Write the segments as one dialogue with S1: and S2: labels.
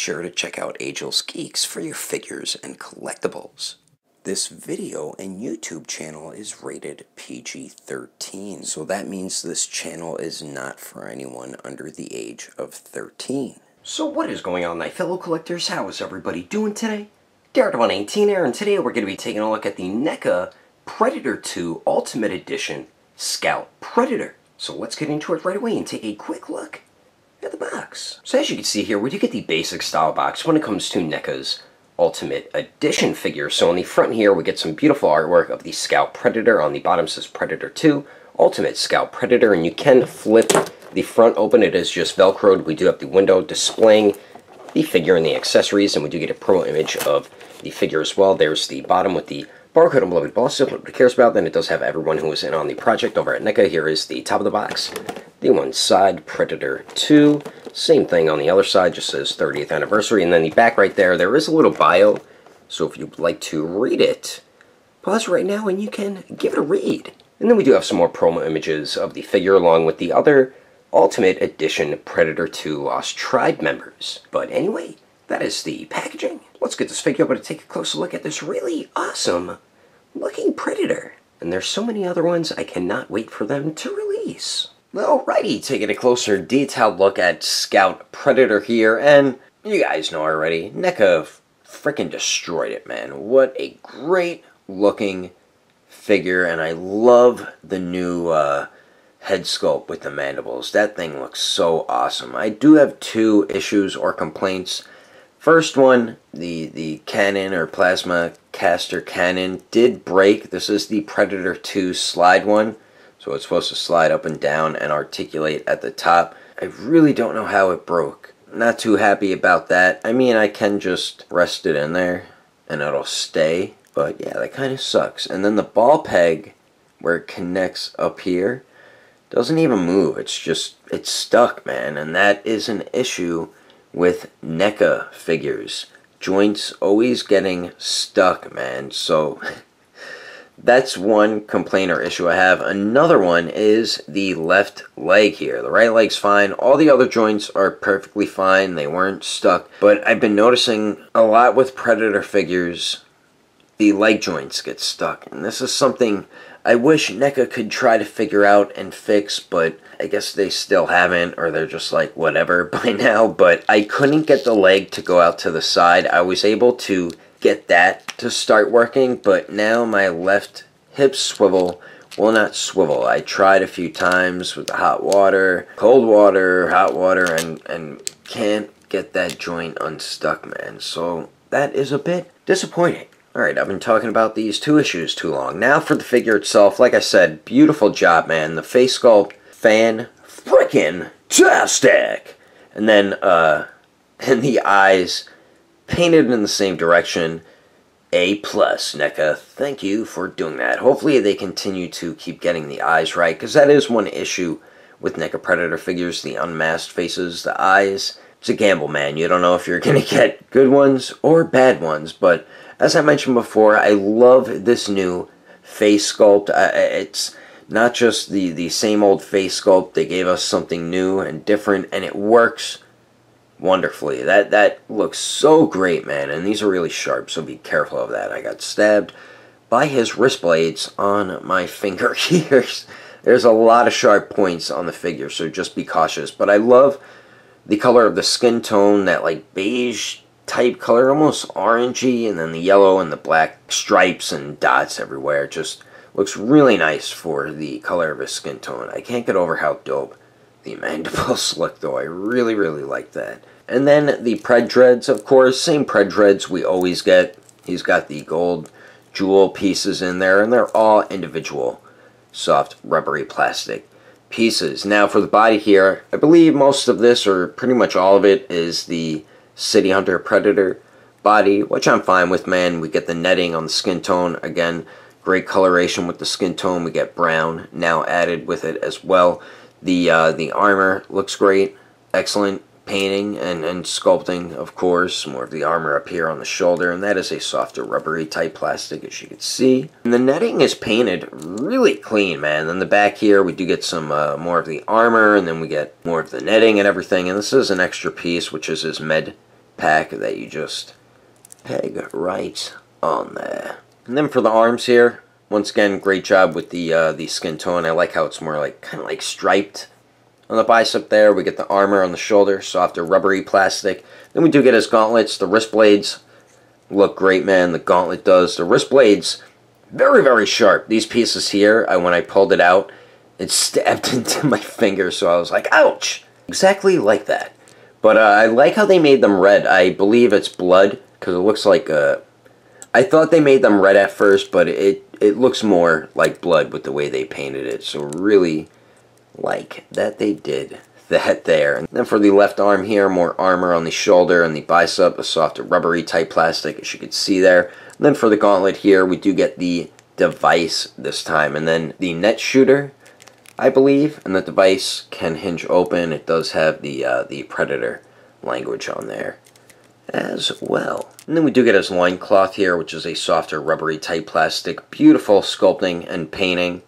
S1: sure to check out Agelessgeeks for your figures and collectibles. This video and YouTube channel is rated PG-13, so that means this channel is not for anyone under the age of 13.
S2: So what is going on, my fellow collectors? How is everybody doing today? Daredevil19 here, and today we're going to be taking a look at the Neca Predator 2 Ultimate Edition Scout Predator. So let's get into it right away and take a quick look at the box. So as you can see here, we do get the basic style box when it comes to Neca's Ultimate Edition figure. So on the front here, we get some beautiful artwork of the Scout Predator. On the bottom says Predator 2 Ultimate Scout Predator, and you can flip the front open. It is just Velcroed. We do have the window displaying the figure and the accessories, and we do get a promo image of the figure as well. There's the bottom with the barcode and beloved boss. If nobody cares about, then it does have everyone who was in on the project over at Neca. Here is the top of the box. The one side, Predator 2. Same thing on the other side, just says 30th anniversary. And then the back right there is a little bio. So if you'd like to read it, pause right now and you can give it a read. And then we do have some more promo images of the figure along with the other Ultimate Edition Predator 2 Lost Tribe members. But anyway, that is the packaging. Let's get this figure over to take a closer look at this really awesome looking Predator. And there's so many other ones, I cannot wait for them to release. Alrighty, taking a closer detailed look at Scout Predator here, and you guys know already, Neca freaking destroyed it, man. What a great looking figure, and I love the new head sculpt with the mandibles. That thing looks so awesome. I do have two issues or complaints. First one, the cannon or plasma caster cannon did break. This is the Predator 2 slide one. So it's supposed to slide up and down and articulate at the top. I really don't know how it broke. Not too happy about that. I mean, I can just rest it in there and it'll stay. But yeah, that kind of sucks. And then the ball peg where it connects up here doesn't even move. It's stuck, man. And that is an issue with Neca figures. Joints always getting stuck, man. So that's one complaint or issue I have. Another one is the left leg here. The right leg's fine. All the other joints are perfectly fine. They weren't stuck. But I've been noticing a lot with Predator figures, the leg joints get stuck. And this is something I wish Neca could try to figure out and fix, but I guess they still haven't, or they're just like, whatever by now. But I couldn't get the leg to go out to the side. I was able to get that to start working, but now my left hip swivel will not swivel. I tried a few times with the hot water, cold water, hot water, and can't get that joint unstuck, man. So that is a bit disappointing. Alright, I've been talking about these two issues too long. Now for the figure itself, like I said, beautiful job, man. The face sculpt, fan-frickin-tastic! And then, and the eyes painted in the same direction. A+, Neca. Thank you for doing that. Hopefully they continue to keep getting the eyes right, because that is one issue with Neca Predator figures, the unmasked faces, the eyes. It's a gamble, man. You don't know if you're going to get good ones or bad ones, but as I mentioned before, I love this new face sculpt. It's not just the same old face sculpt. They gave us something new and different, and it works wonderfully. That looks so great, man, and these are really sharp, so be careful of that. I got stabbed by his wrist blades on my finger here. There's a lot of sharp points on the figure, so just be cautious. But I love the color of the skin tone, that like beige type color, almost orangey, and then the yellow and the black stripes and dots everywhere. It just looks really nice for the color of his skin tone. I can't get over how dope the mandibles look, though. I really, really like that. And then the pred dreads, of course, same pred dreads we always get. He's got the gold jewel pieces in there, and they're all individual soft rubbery plastic pieces. Now for the body here, I believe most of this, or pretty much all of it, is the City Hunter Predator body, which I'm fine with, man. We get the netting on the skin tone. Again, great coloration with the skin tone. We get brown now added with it as well. The armor looks great. Excellent painting and sculpting, of course. More of the armor up here on the shoulder, and that is a softer rubbery type plastic, as you can see. And the netting is painted really clean, man. Then the back here, we do get some more of the armor, and then we get more of the netting and everything. And this is an extra piece, which is his med
S1: pack that you just peg right on there. And then for the arms here, once again, great job with the skin tone. I like how it's more like kind of like striped on the bicep there. We get the armor on the shoulder, softer rubbery plastic. Then we do get his gauntlets. The wrist blades look great, man. The gauntlet does. The wrist blades, very, very sharp. These pieces here, when I pulled it out, it stabbed into my finger, so I was like, ouch! Exactly like that. But I like how they made them red. I believe it's blood, because it looks like I thought they made them red at first, but it looks more like blood with the way they painted it. So really like that they did that there. And then for the left arm here, more armor on the shoulder and the bicep, a softer rubbery type plastic, as you can see there. And then for the gauntlet here, we do get the device this time. And then the net shooter, I believe, and the device can hinge open. It does have the Predator language on there as well. And then we do get his loincloth here, which is a softer rubbery type plastic. Beautiful sculpting and painting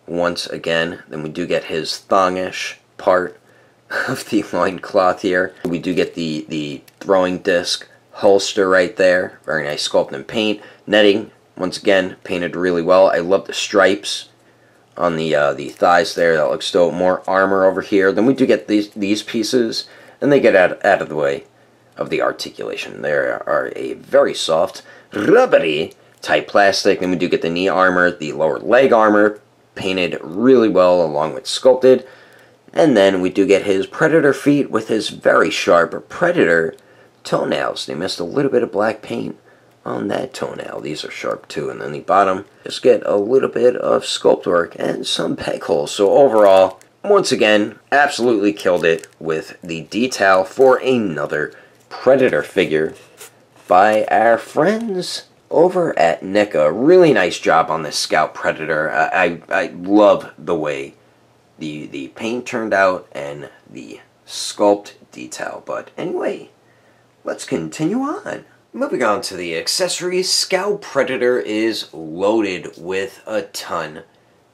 S1: once again. Then we do get his thongish part of the loincloth here. We do get the throwing disc holster right there. Very nice sculpt and paint. Netting, once again, painted really well. I love the stripes on the thighs there. That looks dope. More armor over here. Then we do get these pieces, and they get out of the way of the articulation. They are a very soft, rubbery type plastic. Then we do get the knee armor, the lower leg armor, painted really well along with sculpted. And then we do get his Predator feet with his very sharp Predator toenails. They missed a little bit of black paint on that toenail. These are sharp too. And then the bottom, just get a little bit of sculpt work and some peg holes. So overall, once again, absolutely killed it with the detail for another Predator figure by our friends over at Neca. Really nice job on this Scout Predator. I love the way the paint turned out and the sculpt detail. But anyway, let's continue on. Moving on to the accessories, Scout Predator is loaded with a ton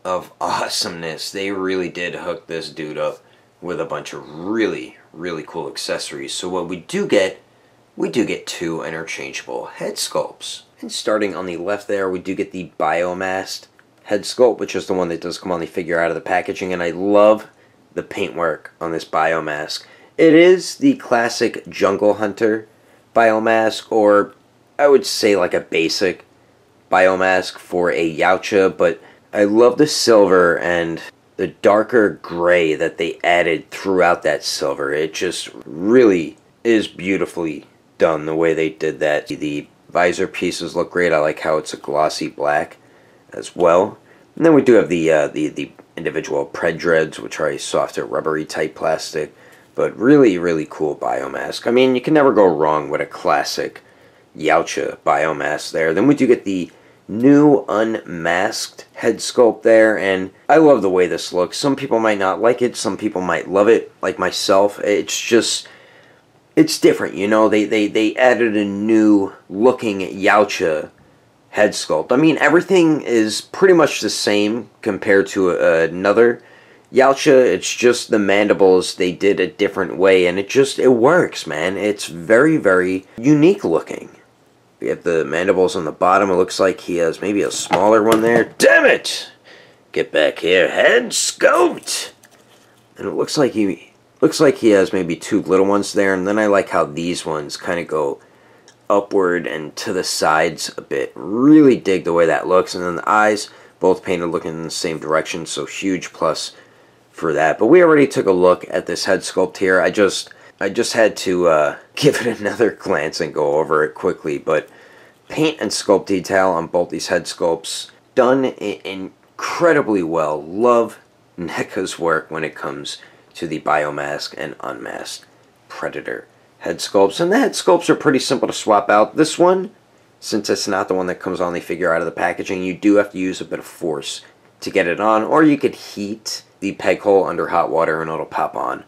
S1: of awesomeness. They really did hook this dude up with a bunch of really, really cool accessories. So what we do get two interchangeable head sculpts. And starting on the left there, we do get the Biomasked head sculpt, which is the one that does come on the figure out of the packaging, and I love the paintwork on this Biomask. It is the classic Jungle Hunter Biomask, or I would say like a basic Biomask for a Yautja, but I love the silver and the darker gray that they added throughout that silver. It just really is beautifully done the way they did that. The visor pieces look great. I like how it's a glossy black as well. And then we do have the individual pred dreads, which are a softer rubbery type plastic, but really, really cool Biomask. I mean, you can never go wrong with a classic Yautja Biomask there. Then we do get the new unmasked head sculpt there, and I love the way this looks. Some people might not like it, some people might love it, like myself. It's just, it's different, you know. They added a new looking Yautja head sculpt. I mean, everything is pretty much the same compared to another Yautja. It's just the mandibles they did a different way, and it works, man. It's very, very unique looking. We have the mandibles on the bottom. It looks like he has maybe a smaller one there. Damn it! Get back here, head sculpt. And it looks like he has maybe two little ones there. And then I like how these ones kind of go upward and to the sides a bit. Really dig the way that looks. And then the eyes, both painted looking in the same direction. So huge plus for that. But we already took a look at this head sculpt here. I just had to give it another glance and go over it quickly. But paint and sculpt detail on both these head sculpts done incredibly well. Love Neca's work when it comes to the Biomask and unmasked Predator head sculpts. And the head sculpts are pretty simple to swap out. This one, since it's not the one that comes on the figure out of the packaging, you do have to use a bit of force to get it on. Or you could heat the peg hole under hot water and it'll pop on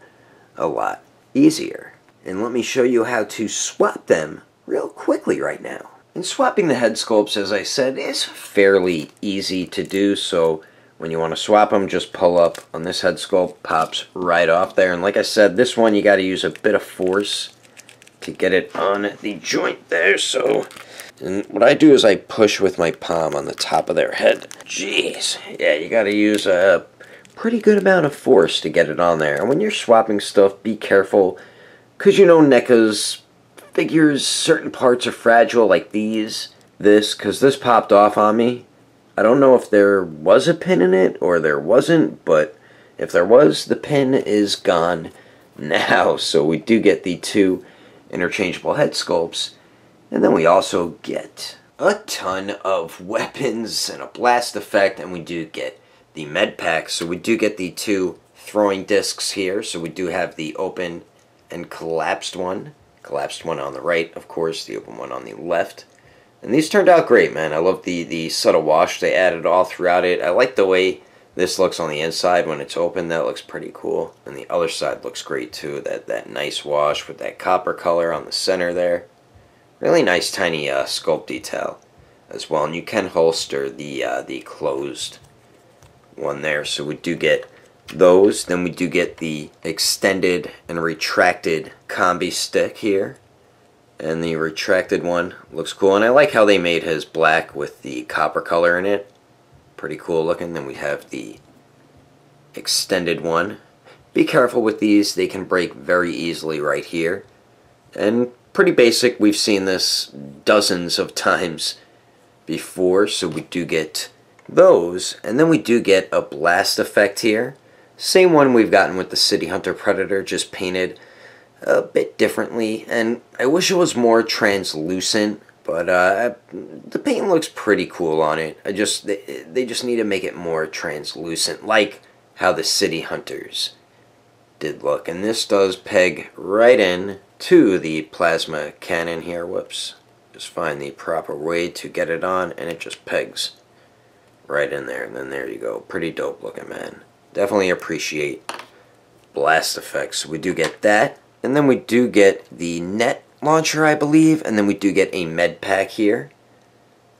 S1: a lot easier. And let me show you how to swap them real quickly right now. And swapping the head sculpts, as I said, is fairly easy to do. So when you want to swap them, just pull up on this head sculpt, pops right off there. And like I said, this one you got to use a bit of force to get it on the joint there. So, and what I do is I push with my palm on the top of their head. Jeez, yeah, you gotta use a pretty good amount of force to get it on there. And when you're swapping stuff, be careful, because you know Neca's figures, certain parts are fragile, like because this popped off on me. I don't know if there was a pin in it or there wasn't, but if there was, the pin is gone now. So we do get the 2 interchangeable head sculpts, and then we also get a ton of weapons and a blast effect, and we do get the med pack. So we do get the 2 throwing discs here. So we do have the open and collapsed one on the right, of course, the open one on the left. And these turned out great, man. I love the subtle wash they added all throughout it. I like the way this looks on the inside when it's open. That looks pretty cool. And the other side looks great too. That nice wash with that copper color on the center there. Really nice tiny sculpt detail as well. And you can holster the closed one there. So we do get those. Then we do get the extended and retracted combi stick here. And the retracted one looks cool. And I like how they made his black with the copper color in it. Pretty cool looking. Then we have the extended one. Be careful with these. They can break very easily right here. And pretty basic. We've seen this dozens of times before. So we do get those. And then we do get a blast effect here. Same one we've gotten with the City Hunter Predator, just painted a bit differently, and I wish it was more translucent, but the paint looks pretty cool on it. They just need to make it more translucent, like how the City Hunters did look. And this does peg right in to the plasma cannon here. Whoops. Just find the proper way to get it on, and it just pegs right in there. And then there you go. Pretty dope looking, man. Definitely appreciate blast effects. We do get that. And then we do get the net launcher, I believe. And then we do get a med pack here.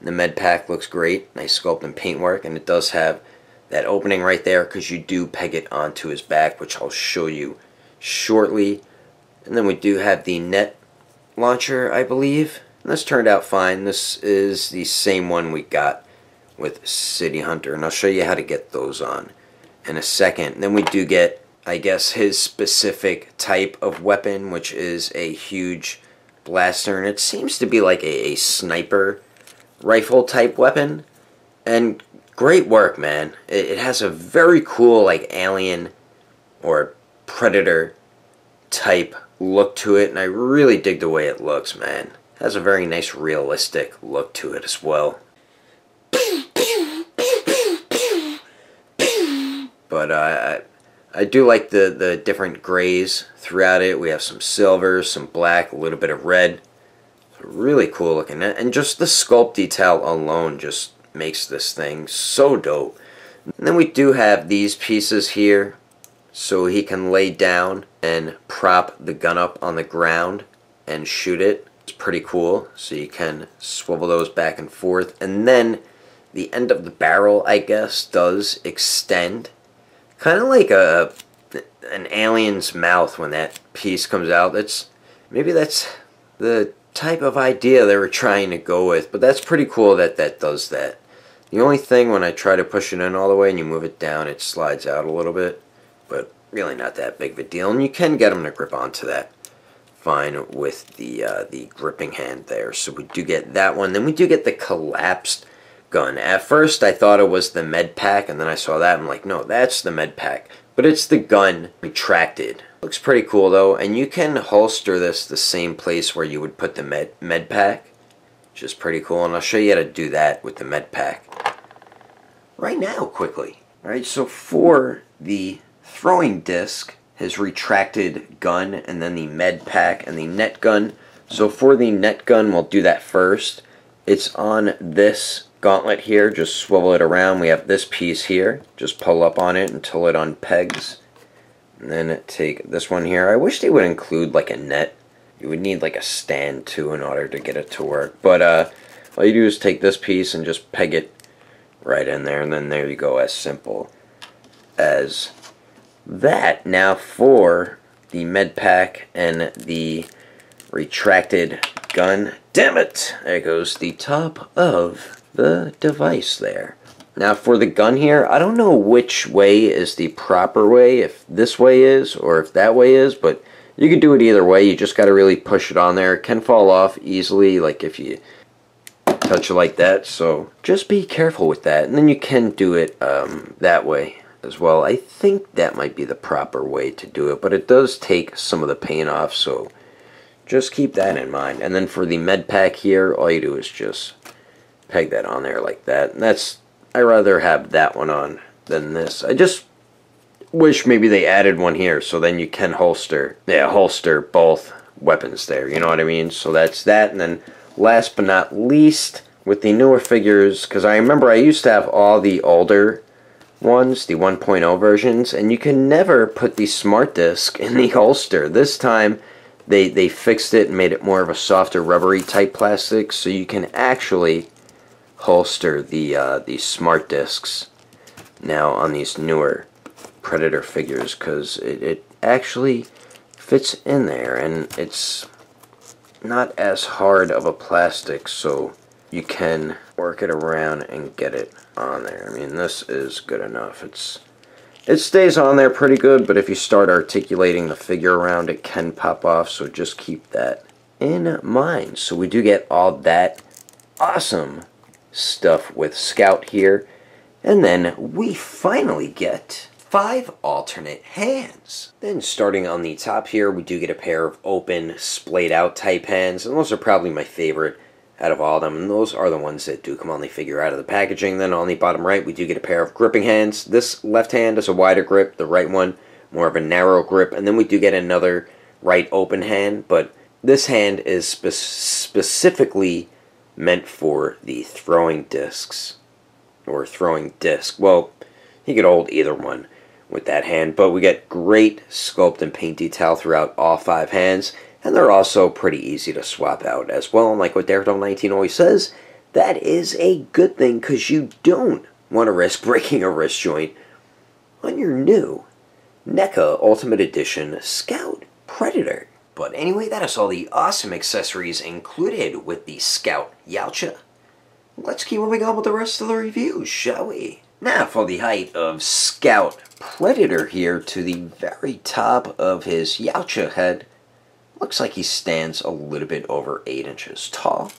S1: The med pack looks great. Nice sculpt and paintwork. And it does have that opening right there because you do peg it onto his back, which I'll show you shortly. And then we do have the net launcher, I believe. And this turned out fine. This is the same one we got with City Hunter. And I'll show you how to get those on in a second. And then we do get, I guess, his specific type of weapon, which is a huge blaster, and it seems to be like a sniper rifle type weapon. And great work, man. It has a very cool, like, alien or predator type look to it, and I really dig the way it looks, man. It has a very nice realistic look to it as well. But I do like the different grays throughout it. We have some silver, some black, a little bit of red. Really cool looking. And just the sculpt detail alone just makes this thing so dope. And then we do have these pieces here so he can lay down and prop the gun up on the ground and shoot it. It's pretty cool. So you can swivel those back and forth. And then the end of the barrel, I guess, does extend. Kind of like an alien's mouth when that piece comes out. Maybe that's the type of idea they were trying to go with, but that's pretty cool that that does that. The only thing, when I try to push it in all the way and you move it down, it slides out a little bit, but really not that big of a deal. And you can get them to grip onto that fine with the gripping hand there. So we do get that one. Then we do get the collapsed gun. At first I thought it was the med pack, and then I saw that, I'm like, no, that's the med pack, but it's the gun retracted. Looks pretty cool though, and you can holster this the same place where you would put the med pack, which is pretty cool, and I'll show you how to do that with the med pack right now quickly. Alright, so for the throwing disc, his retracted gun, and then the med pack and the net gun. So for the net gun, we'll do that first. It's on this gauntlet here. Just swivel it around. We have this piece here. Just pull up on it until it unpegs. And then take this one here. I wish they would include like a net. You would need like a stand too in order to get it to work. But all you do is take this piece and just peg it right in there. And then there you go, as simple as that. Now for the med pack and the retracted gun. Damn it! There goes the top of the device there. Now for the gun here, I don't know which way is the proper way, if this way is or if that way is, but you can do it either way. You just got to really push it on there. It can fall off easily, like if you touch it like that, so just be careful with that. And then you can do it that way as well. I think that might be the proper way to do it, but it does take some of the paint off, so just keep that in mind. And then for the med pack here, all you do is just peg that on there like that. And I rather have that one on than this. I just wish maybe they added one here, so then you can holster both weapons there, you know what I mean? So that's that. And then last but not least, with the newer figures, because I remember I used to have all the older ones, the 1.0 versions, and you can never put the smart disc in the holster. This time they fixed it and made it more of a softer rubbery type plastic, so you can actually holster the smart discs now on these newer Predator figures, because it actually fits in there and it's not as hard of a plastic, so you can work it around and get it on there. I mean, this is good enough. It stays on there pretty good, but if you start articulating the figure around, it can pop off, so just keep that in mind. So we do get all that awesome stuff with Scout here, and then we finally get 5 alternate hands. Then starting on the top here, we do get a pair of open, splayed out type hands, and those are probably my favorite out of all of them, and those are the ones that do come on the figure out of the packaging. Then on the bottom right, we do get a pair of gripping hands. This left hand is a wider grip, the right one more of a narrow grip, and then we do get another right open hand, but this hand is specifically meant for the throwing discs, or throwing disc. Well, you could hold either one with that hand, but we get great sculpt and paint detail throughout all 5 hands, and they're also pretty easy to swap out as well. And like what Daredevil19 always says, that is a good thing, because you don't want to risk breaking a wrist joint on your new NECA Ultimate Edition Scout Predator. But anyway, that is all the awesome accessories included with the Scout Yautja. Let's keep moving on with the rest of the reviews, shall we? Now for the height of Scout Predator here to the very top of his Yautja head. Looks like he stands a little bit over 8 inches tall.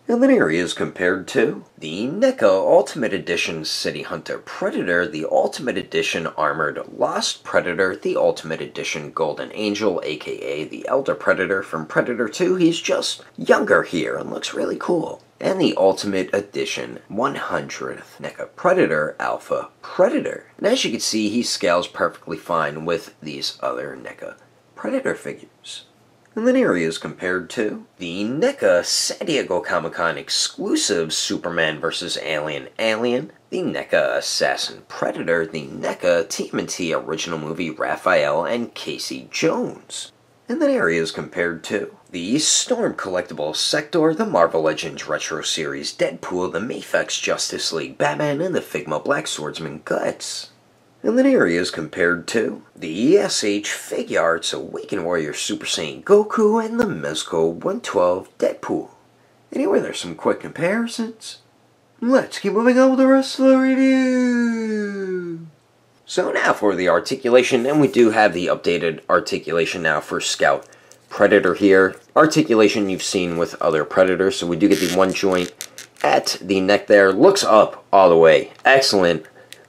S1: And then here he is compared to the NECA Ultimate Edition City Hunter Predator, the Ultimate Edition Armored Lost Predator, the Ultimate Edition Golden Angel, aka the Elder Predator from Predator 2. He's just younger here and looks really cool. And the Ultimate Edition 100th NECA Predator Alpha Predator. And as you can see, he scales perfectly fine with these other NECA Predator figures. And then here he is compared to the NECA San Diego Comic-Con exclusive Superman vs. Alien, the NECA Assassin Predator, the NECA TMNT original movie Raphael and Casey Jones. And then here he is compared to the Storm Collectible Sector, the Marvel Legends Retro Series Deadpool, the Mafex Justice League Batman, and the Figma Black Swordsman Guts. And then here he is compared to the ESH Figuarts Awakened Warrior Super Saiyan Goku and the Mezco 112 Deadpool. Anyway, there's some quick comparisons. Let's keep moving on with the rest of the review. So now for the articulation, and we do have the updated articulation now for Scout Predator here. Articulation you've seen with other Predators, so we do get the one joint at the neck there. Looks up all the way. Excellent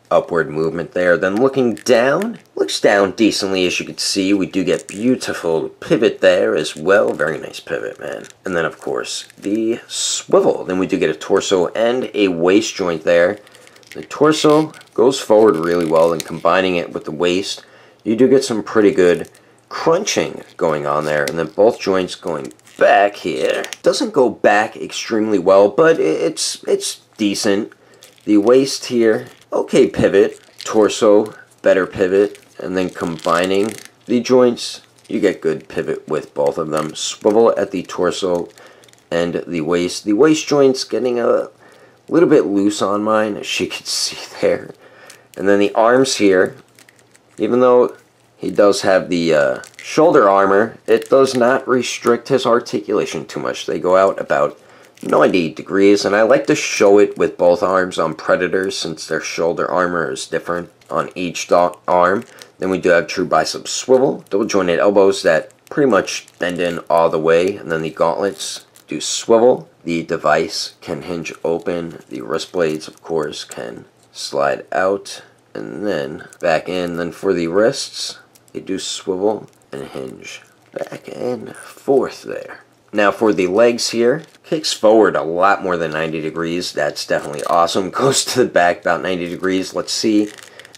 S1: upward movement there. Then looking down, looks down decently, as you can see. We do get beautiful pivot there as well. Very nice pivot, man. And then of course the swivel. Then we do get a torso and a waist joint there. The torso goes forward really well, and combining it with the waist, you do get some pretty good crunching going on there. And then both joints going back here. Doesn't go back extremely well, but it's decent. The waist here, okay pivot, torso, better pivot, and then combining the joints, you get good pivot with both of them. Swivel at the torso and the waist. The waist joint's getting a little bit loose on mine, as you can see there. And then the arms here, even though he does have the shoulder armor, it does not restrict his articulation too much. They go out about 90 degrees, and I like to show it with both arms on Predators since their shoulder armor is different on each arm. Then we do have true bicep swivel, double jointed elbows that pretty much bend in all the way, and then the gauntlets do swivel. The device can hinge open, the wrist blades of course can slide out and then back in. Then for the wrists, they do swivel and hinge back and forth there. Now for the legs here, kicks forward a lot more than 90 degrees. That's definitely awesome. Goes to the back about 90 degrees. Let's see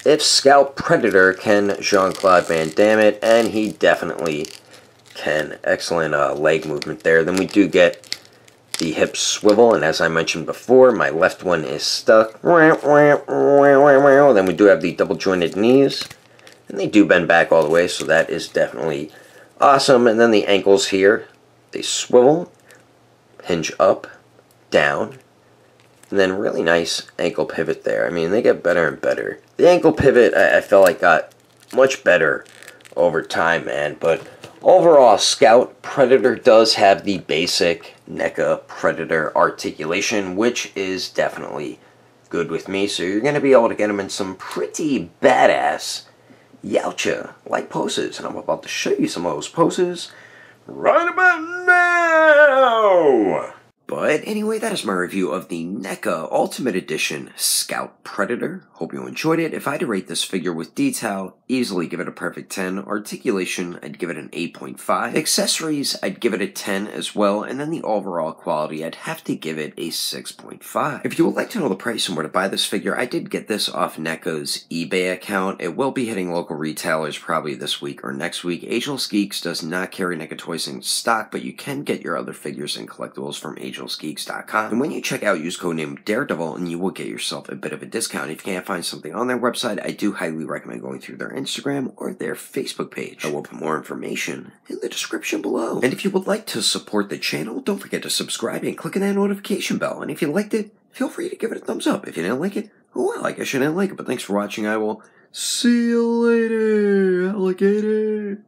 S1: if Scout Predator can Jean-Claude Van Damme it, and he definitely can. Excellent leg movement there. Then we do get the hip swivel, and as I mentioned before, my left one is stuck. Then we do have the double jointed knees, and they do bend back all the way, so that is definitely awesome. And then the ankles here, they swivel, hinge up, down, and then really nice ankle pivot there. I mean, they get better and better. The ankle pivot, I felt like got much better over time, man. But overall, Scout Predator does have the basic Neca Predator articulation, which is definitely good with me. So you're going to be able to get him in some pretty badass Yautja-like poses. And I'm about to show you some of those poses right about now. But anyway, that is my review of the Neca Ultimate Edition Scout Predator. Hope you enjoyed it. If I had to rate this figure with detail, easily give it a perfect 10. Articulation, I'd give it an 8.5. Accessories, I'd give it a 10 as well. And then the overall quality, I'd have to give it a 6.5. If you would like to know the price and where to buy this figure, I did get this off Neca's eBay account. It will be hitting local retailers probably this week or next week. Agelessgeeks does not carry Neca toys in stock, but you can get your other figures and collectibles from Agelessgeeks.com. And when you check out, use code name Daredevil and you will get yourself a bit of a discount. If you can't find something on their website, I do highly recommend going through their Instagram or their Facebook page. I will put more information in the description below. And if you would like to support the channel, don't forget to subscribe and click on that notification bell. And if you liked it, feel free to give it a thumbs up. If you didn't like it, oh well, I guess you didn't like it. But thanks for watching. I will see you later, alligator.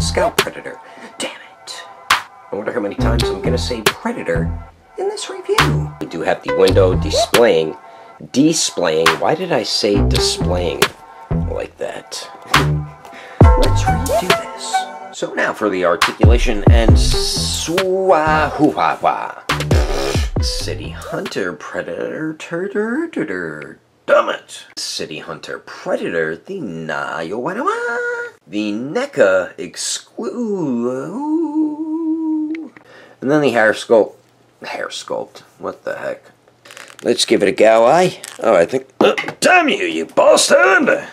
S1: Scout Predator. Damn it. I wonder how many times I'm going to say Predator in this review. We do have the window displaying. Why did I say displaying like that? Let's redo this. So now for the articulation and City Hunter Predator. Damn it. City Hunter Predator. The Neca exclude. And then the hair sculpt. What the heck? Let's give it a go, eh? Oh, I think. Damn you, you bastard!